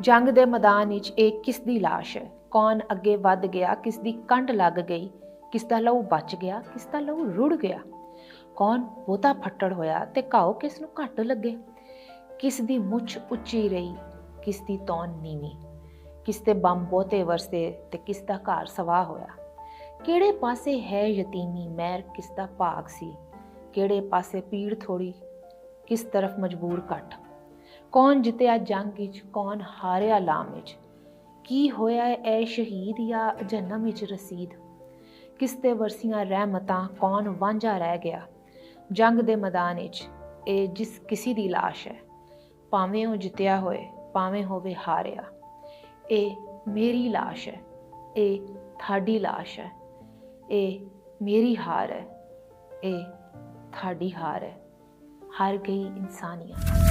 ਜੰਗ ਦੇ ਮੈਦਾਨ ਵਿੱਚ ਇਹ ਕਿਸ ਦੀ ਲਾਸ਼ ਹੈ? ਕੌਣ ਅੱਗੇ ਵੱਧ ਗਿਆ, ਕਿਸ ਦੀ ਕੰਡ ਲੱਗ ਗਈ, ਕਿਸ ਦਾ ਲਹੂ ਬਚ ਗਿਆ, ਕਿਸ ਦਾ ਲਹੂ ਰੁੜ ਗਿਆ? ਕੌਣ ਬਹੁਤਾ ਫੱਟੜ ਹੋਇਆ ਤੇ ਘਾਓ ਕਿਸ ਨੂੰ ਘੱਟ ਲੱਗੇ? ਕਿਸ ਦੀ ਮੁੱਛ ਉੱਚੀ ਰਹੀ, ਕਿਸ ਦੀ ਤੌਣ ਨੀਵੀਂ? ਕਿਸ ਦੇ ਬੰਬ ਬਹੁਤੇ ਵਰਸੇ ਤੇ ਕਿਸ ਦਾ ਘਰ ਸਵਾਹ ਹੋਇਆ? ਕਿਹੜੇ ਪਾਸੇ ਹੈ ਯਤੀਮੀ ਮਹਿਰ, ਕਿਸ ਦਾ ਭਾਗ ਸੀ? ਕਿਹੜੇ ਪਾਸੇ ਪੀੜ ਥੋੜੀ, ਕਿਸ ਤਰਫ ਮਜਬੂਰ ਘੱਟ? ਕੌਣ ਜਿੱਤਿਆ ਜੰਗ ਵਿੱਚ, ਕੌਣ ਹਾਰਿਆ ਲਾਮ ਵਿੱਚ? ਕੀ ਹੋਇਆ ਐ ਸ਼ਹੀਦ ਜਾਂ ਜਨਮ ਵਿੱਚ ਰਸੀਦ? ਕਿਸ ਤੇ ਵਰਸੀਆਂ ਰਹਿਮਤਾਂ, ਕੌਣ ਵਾਂਝਾ ਰਹਿ ਗਿਆ? ਜੰਗ ਦੇ ਮੈਦਾਨ ਵਿੱਚ ਇਹ ਜਿਸ ਕਿਸੇ ਦੀ ਲਾਸ਼ ਹੈ, ਭਾਵੇਂ ਉਹ ਜਿੱਤਿਆ ਹੋਏ ਭਾਵੇਂ ਹੋਵੇ ਹਾਰਿਆ। ਇਹ ਮੇਰੀ ਲਾਸ਼ ਹੈ, ਇਹ ਤੁਹਾਡੀ ਲਾਸ਼ ਹੈ, ਇਹ ਮੇਰੀ ਹਾਰ ਹੈ, ਇਹ ਤੁਹਾਡੀ ਹਾਰ ਹੈ। ਹਾਰ ਗਈ ਇਨਸਾਨੀਅਤ।